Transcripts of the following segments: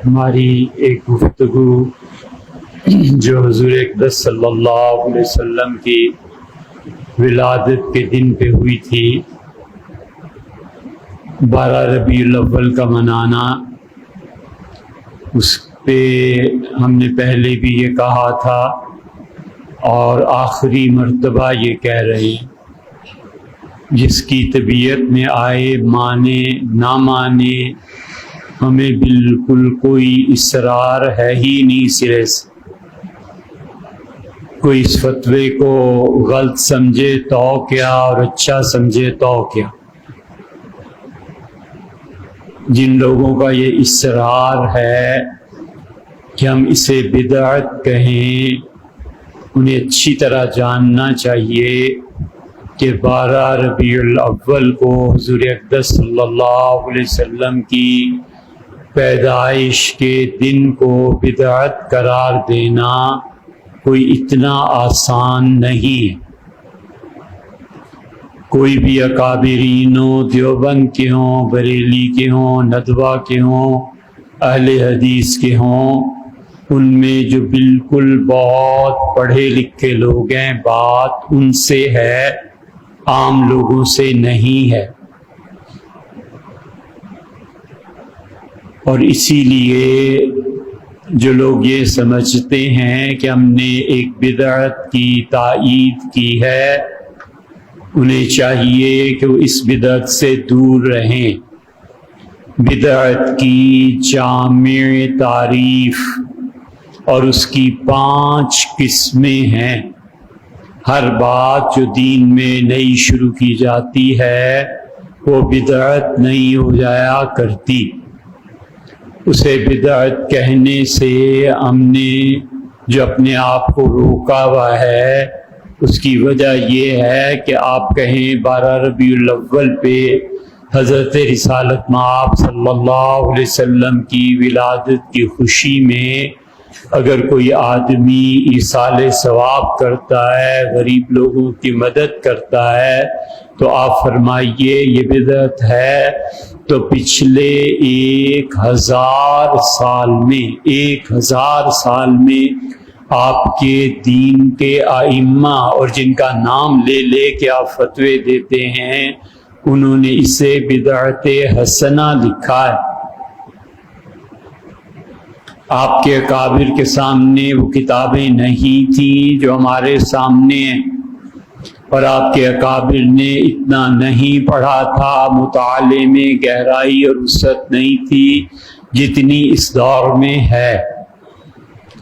ہماری ایک گفتگو جو حضور اقدس صلی اللہ علیہ وسلم کی ولادت کے دن پہ ہوئی تھی، 12 ربیع الاول کا منانا، اس پہ ہم نے پہلے بھی یہ کہا تھا اور آخری مرتبہ یہ کہہ رہے ہیں، جس کی طبیعت میں آئے مانے نہ مانے، ہمیں بالکل کوئی اصرار ہے ہی نہیں سرے سے۔ کوئی اس فتوے کو غلط سمجھے تو کیا اور اچھا سمجھے تو کیا۔ جن لوگوں کا یہ اصرار ہے کہ ہم اسے بدعت کہیں، انہیں اچھی طرح جاننا چاہیے کہ 12 ربیع الاول کو حضور اقدس صلی اللہ علیہ وسلم کی پیدائش کے دن کو بدعت قرار دینا کوئی اتنا آسان نہیں۔ کوئی بھی اکابرین ہوں، دیوبند کے ہوں، بریلی کے ہوں، ندوہ کے ہوں، اہل حدیث کے ہوں، ان میں جو بالکل بہت پڑھے لکھے لوگ ہیں، بات ان سے ہے، عام لوگوں سے نہیں ہے۔ اور اسی لیے جو لوگ یہ سمجھتے ہیں کہ ہم نے ایک بدعت کی تائید کی ہے، انہیں چاہیے کہ وہ اس بدعت سے دور رہیں۔ بدعت کی جامع تعریف اور اس کی 5 قسمیں ہیں۔ ہر بات جو دین میں نئی شروع کی جاتی ہے وہ بدعت نہیں ہو جایا کرتی۔ اسے بدعت کہنے سے ہم نے جو اپنے آپ کو روکا ہوا ہے، اس کی وجہ یہ ہے کہ آپ کہیں 12 ربیع الاول پہ حضرت رسالت مآب صلی اللہ علیہ وسلم کی ولادت کی خوشی میں اگر کوئی آدمی ایصال ثواب کرتا ہے، غریب لوگوں کی مدد کرتا ہے، تو آپ فرمائیے یہ بدعت ہے۔ تو پچھلے 1000 سال میں آپ کے دین کے ائمہ اور جن کا نام لے لے کے آپ فتوے دیتے ہیں، انہوں نے اسے بدعت حسنہ لکھا ہے۔ آپ کے اکابر کے سامنے وہ کتابیں نہیں تھیں جو ہمارے سامنے ہیں، اور آپ کے اکابر نے اتنا نہیں پڑھا تھا، مطالعے میں گہرائی اور وسعت نہیں تھی جتنی اس دور میں ہے۔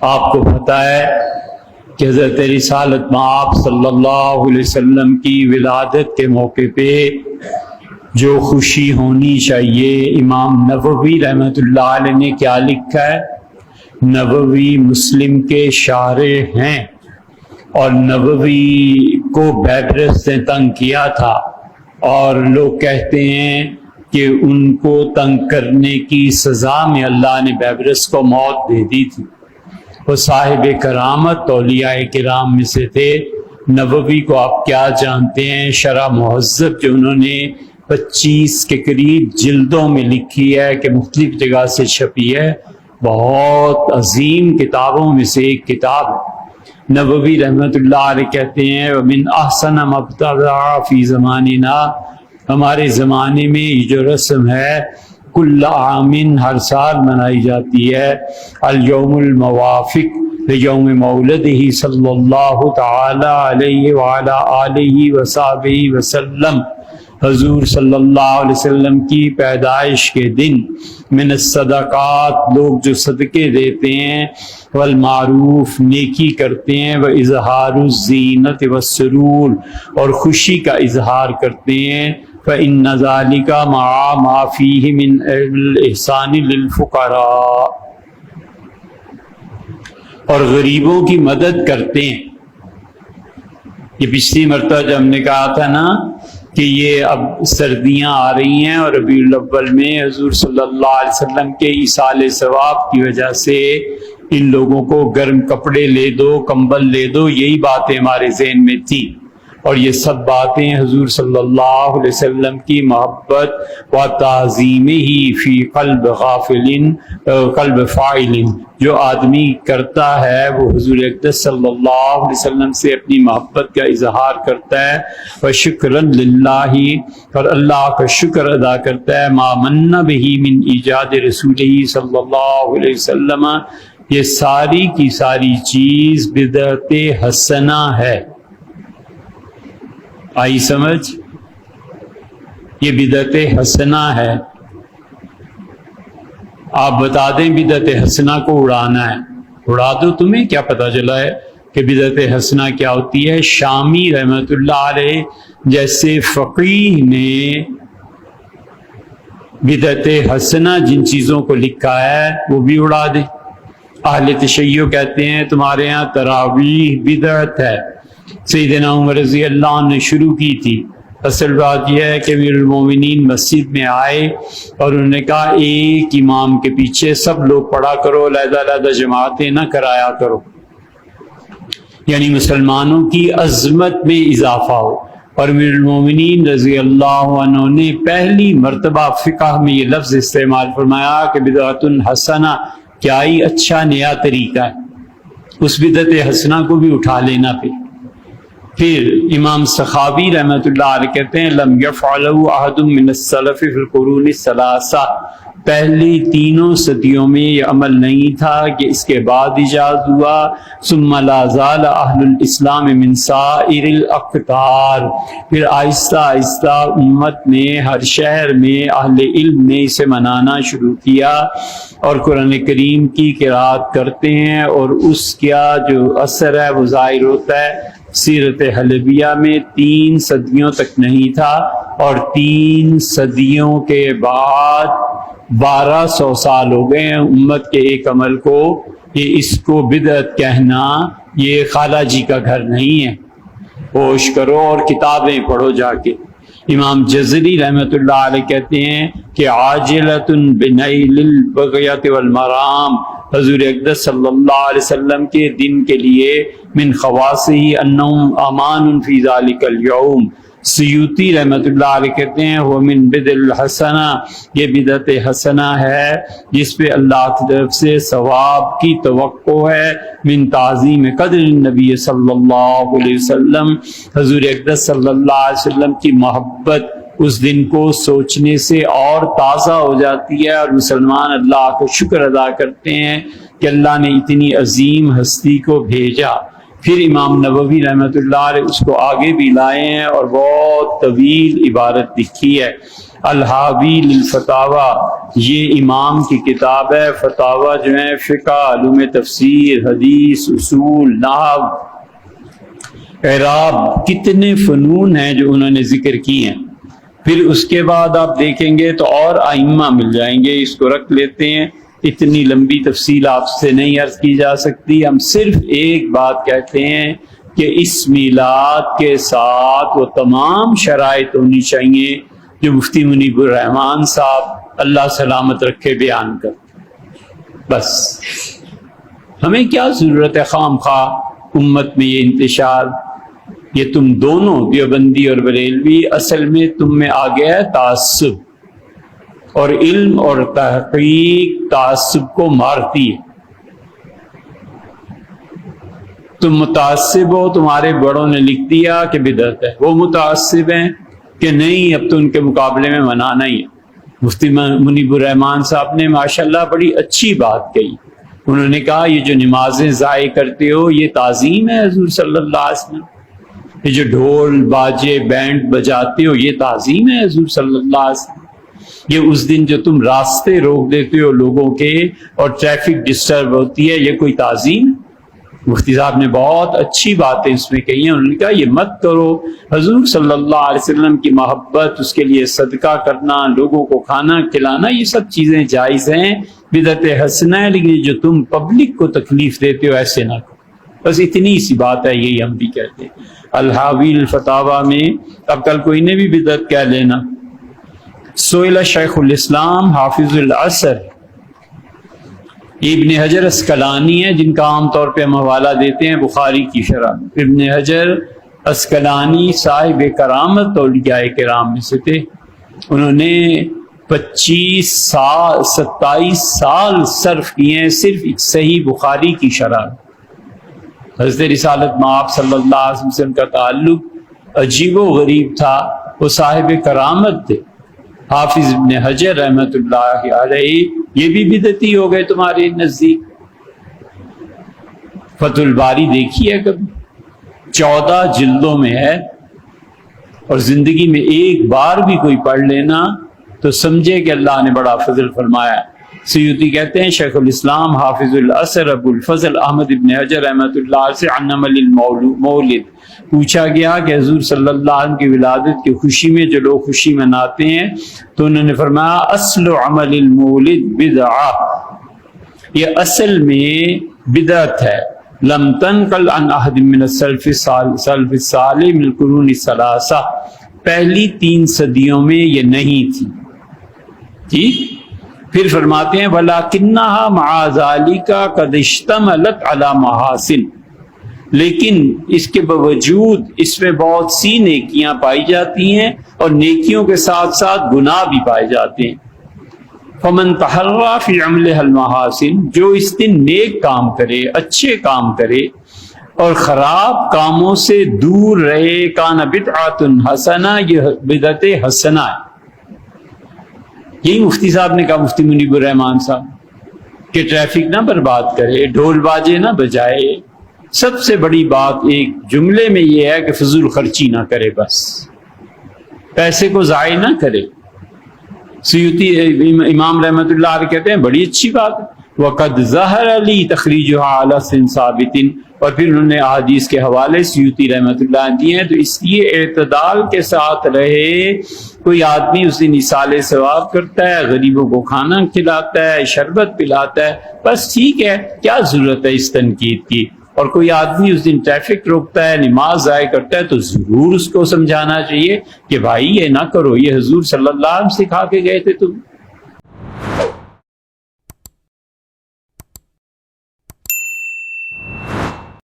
آپ کو پتہ ہے کہ حضرت رسالت مآب صلی اللہ علیہ وسلم کی ولادت کے موقع پہ جو خوشی ہونی چاہیے، امام نووی رحمۃ اللہ علیہ نے کیا لکھا ہے؟ نووی مسلم کے شارح ہیں، اور نووی کو بیبرس نے تنگ کیا تھا، اور لوگ کہتے ہیں کہ ان کو تنگ کرنے کی سزا میں اللہ نے بیبرس کو موت دے دی تھی۔ وہ صاحب کرامت اولیاء کرام میں سے تھے۔ نووی کو آپ کیا جانتے ہیں؟ شرح مہذب جو انہوں نے 25 کے قریب جلدوں میں لکھی ہے کہ مختلف جگہ سے چھپی ہے، بہت عظیم کتابوں میں سے ایک کتاب ہے۔ نووی رحمۃ اللہ علیہ کہتے ہیں وَمِنْ أَحْسَنَ مَا ابْتَدَعَ فِي زَمَانِنَا، ہمارے زمانے میں یہ جو رسم ہے کل عام ہر سال منائی جاتی ہے، اليوم الموافق لیوم مولدہ صلی اللہ تعالی علیہ وعلی آلہ وصحبہ وسلم، حضور صلی اللہ علیہ وسلم کی پیدائش کے دن، من الصدقات لوگ جو صدقے دیتے ہیں، والمعروف نیکی کرتے ہیں، واظہار الزینت والسرور اور خوشی کا اظہار کرتے ہیں، فإن ذلك مع ما فيه من الإحسان للفقراء، اور غریبوں کی مدد کرتے ہیں۔ یہ پچھلی مرتبہ جب ہم نے کہا تھا نا کہ یہ اب سردیاں آ رہی ہیں اور ربیع الاول میں حضور صلی اللہ علیہ وسلم کے ایصال ثواب کی وجہ سے ان لوگوں کو گرم کپڑے لے دو، کمبل لے دو، یہی باتیں ہمارے ذہن میں تھی۔ اور یہ سب باتیں حضور صلی اللہ علیہ وسلم کی محبت و تعظیم ہی فی قلب غافل قلب فاعل، جو آدمی کرتا ہے وہ حضور اقدس صلی اللہ علیہ وسلم سے اپنی محبت کا اظہار کرتا ہے، وشکرا للہ، اور اللہ کا شکر ادا کرتا ہے، ما من بہ من ایجاد رسولہ صلی اللہ علیہ وسلم، یہ ساری کی ساری چیز بدعت حسنہ ہے۔ آئی سمجھ؟ یہ بدعت حسنہ ہے۔ آپ بتا دیں بدعت حسنہ کو اڑانا ہے، اڑا دو، تمہیں کیا پتہ چلا ہے کہ بدعت حسنہ کیا ہوتی ہے؟ شامی رحمۃ اللہ علیہ جیسے فقیہ نے بدعت حسنہ جن چیزوں کو لکھا ہے وہ بھی اڑا دیں۔ اہل تشیع کہتے ہیں تمہارے ہاں تراویح بدعت ہے، سیدنا عمر رضی اللہ عنہ نے شروع کی تھی۔ اصل بات یہ ہے کہ امیر المومنین مسجد میں آئے اور انہوں نے کہا ایک امام کے پیچھے سب لوگ پڑھا کرو، علیحدہ علیحدہ جماعتیں نہ کرایا کرو، یعنی مسلمانوں کی عظمت میں اضافہ ہو۔ اور امیر المومنین رضی اللہ عنہ نے پہلی مرتبہ فقہ میں یہ لفظ استعمال فرمایا کہ بدعت حسنہ، کیا ہی اچھا نیا طریقہ ہے، اس بدعت حسنہ کو بھی اٹھا لینا پہ۔ پھر امام سخاوی رحمۃ اللہ علیہ کہتے ہیں لم یفعلہ احد من السلف فی القرون الثلاثہ، پہلی تینوں صدیوں میں یہ عمل نہیں تھا کہ اس کے بعد ایجاد ہوا۔ ثم لا زال اہل الاسلام من سائر الاقطار، پھر آہستہ آہستہ امت میں ہر شہر میں اہل علم نے اسے منانا شروع کیا اور قرآن کریم کی قرات کرتے ہیں، اور اس کا جو اثر ہے وہ ظاہر ہوتا ہے۔ سیرت حلبیہ میں 3 صدیوں تک نہیں تھا، اور 3 صدیوں کے بعد 1200 سال ہو گئے ہیں امت کے ایک عمل کو۔ یہ اس کو بدعت کہنا یہ خالہ جی کا گھر نہیں ہے، ہوش کرو اور کتابیں پڑھو جا کے۔ امام جزری رحمۃ اللہ علیہ کہتے ہیں کہ عاجلۃ بنیل البغیۃ والمرام، حضور اقدس صلی اللہ علیہ وسلم کے دن کے لیے من خواصہ انہم امان فی ذالک الیوم۔ سیوطی رحمۃ اللہ علیہ کہتے ہیں وہ من بدع الحسنہ، یہ بدعت حسنہ ہے جس پہ اللہ کی طرف سے ثواب کی توقع ہے، من تعظیم قدر النبی صلی اللہ علیہ وسلم، حضور اقدس صلی اللہ علیہ وسلم کی محبت اس دن کو سوچنے سے اور تازہ ہو جاتی ہے، اور مسلمان اللہ کا شکر ادا کرتے ہیں کہ اللہ نے اتنی عظیم ہستی کو بھیجا۔ پھر امام نووی رحمۃ اللہ علیہ اس کو آگے بھی لائے ہیں اور بہت طویل عبارت لکھی ہے۔ الحاوی للفتاوی، یہ امام کی کتاب ہے۔ فتاوی جو ہیں فقہ، علوم تفسیر، حدیث، اصول، نحو، اعراب، کتنے فنون ہیں جو انہوں نے ذکر کی ہیں۔ پھر اس کے بعد آپ دیکھیں گے تو اور ائمہ مل جائیں گے، اس کو رکھ لیتے ہیں، اتنی لمبی تفصیل آپ سے نہیں عرض کی جا سکتی۔ ہم صرف ایک بات کہتے ہیں کہ اس میلاد کے ساتھ وہ تمام شرائط ہونی چاہیے جو مفتی منیب الرحمان صاحب اللہ سلامت رکھے بیان کر۔ بس ہمیں کیا ضرورت ہے خام خواہ امت میں یہ انتشار؟ یہ تم دونوں دیوبندی اور بریلوی اصل میں تم میں آ گیا ہے تعصب، اور علم اور تحقیق تعصب کو مارتی ہے۔ تم متعصب ہو، تمہارے بڑوں نے لکھ دیا کہ بدعت ہے، وہ متعصب ہیں کہ نہیں اب تو ان کے مقابلے میں منانا ہی ہے۔ مفتی منیب الرحمان صاحب نے ماشاءاللہ بڑی اچھی بات کہی، انہوں نے کہا یہ جو نمازیں ضائع کرتے ہو یہ تعظیم ہے حضور صلی اللہ علیہ وسلم، یہ جو ڈھول باجے بینڈ بجاتے ہو یہ تعظیم ہے حضور صلی اللہ علیہ وسلم، یہ اس دن جو تم راستے روک دیتے ہو لوگوں کے اور ٹریفک ڈسٹرب ہوتی ہے یہ کوئی تعظیم ہے؟ مفتی صاحب نے بہت اچھی باتیں اس میں کہی ہیں۔ انہوں نے کہا یہ مت کرو، حضور صلی اللہ علیہ وسلم کی محبت، اس کے لیے صدقہ کرنا، لوگوں کو کھانا کھلانا، یہ سب چیزیں جائز ہیں، بدعت حسنہ ہے، لیکن جو تم پبلک کو تکلیف دیتے ہو ایسے نہ کرو۔ بس اتنی سی بات ہے، یہی ہم بھی کہتے ہیں۔ الحاوی الفتاوی میں اب کل کوئی نے بھی بدعت کہہ لینا۔ سئل شیخ الاسلام حافظ العصر، ابن حجر اسقلانی ہے جن کا عام طور پہ ہم حوالہ دیتے ہیں بخاری کی شرح۔ ابن حجر اسکلانی صاحب کرامت اولیاء کرام میں سے تھے. انہوں نے 27 سال صرف کیے ہیں صرف ایک صحیح بخاری کی شرح. حضرت رسالت مآب صلی اللہ علیہ وسلم کا تعلق عجیب و غریب تھا. وہ صاحب کرامت تھے. حافظ ابن حجر رحمۃ اللہ علیہ یہ بھی بدعتی ہو گئے تمہارے نزدیک. فتح الباری دیکھی ہے کبھی؟ 14 جلدوں میں ہے، اور زندگی میں ایک بار بھی کوئی پڑھ لینا تو سمجھے کہ اللہ نے بڑا فضل فرمایا. سیوطی کہتے ہیں شیخ الاسلام حافظ العصر ابو الفضل احمد ابن حجر رحمۃ اللہ سے عن عمل المولد پوچھا گیا کہ حضور صلی اللہ علیہ وسلم کی ولادت کی خوشی میں جو لوگ خوشی مناتے ہیں تو انہوں نے فرمایا اصل عمل المولد بدعہ، یہ اصل میں بدعت ہے. لم تنقل عن احد من السلف الصالح من القرون الثلاثہ، پہلی 3 صدیوں میں یہ نہیں تھی. ٹھیک. پھر فرماتے ہیں وَلَكِنَّهَا مَعَ ذَلِكَ قَدْ اشْتَمَلَتْ عَلَى مَحَاسِنٍ، لیکن اس کے باوجود اس میں بہت سی نیکیاں پائی جاتی ہیں اور نیکیوں کے ساتھ ساتھ گناہ بھی پائے جاتے ہیں. فمن تحرى فی عملها المحاسن، جو اس دن نیک کام کرے، اچھے کام کرے اور خراب کاموں سے دور رہے، کان بدعۃ حسنہ، یہ بدعت حسنہ ہے. یہی مفتی صاحب نے کہا، مفتی منیب الرحمان صاحب، کہ ٹریفک نہ برباد کرے، ڈھول باجے نہ بجائے. سب سے بڑی بات ایک جملے میں یہ ہے کہ فضول خرچی نہ کرے، بس پیسے کو ضائع نہ کرے. سیوطی امام رحمۃ اللہ علیہ کہتے ہیں بڑی اچھی بات ہے. وقد ظہر علی تخریجها علی سن ثابت، اور پھر انہوں نے احادیث کے حوالے سیوطی رحمۃ اللہ دیے ہیں. تو اس لیے اعتدال کے ساتھ رہے. کوئی آدمی اس دن ایصال ثواب کرتا ہے، غریبوں کو کھانا کھلاتا ہے، شربت پلاتا ہے، بس ٹھیک ہے، کیا ضرورت ہے اس تنقید کی. اور کوئی آدمی اس دن ٹریفک روکتا ہے، نماز ضائع کرتا ہے، تو ضرور اس کو سمجھانا چاہیے کہ بھائی یہ نہ کرو، یہ حضور صلی اللہ علیہ وسلم سکھا کے گئے تھے تم.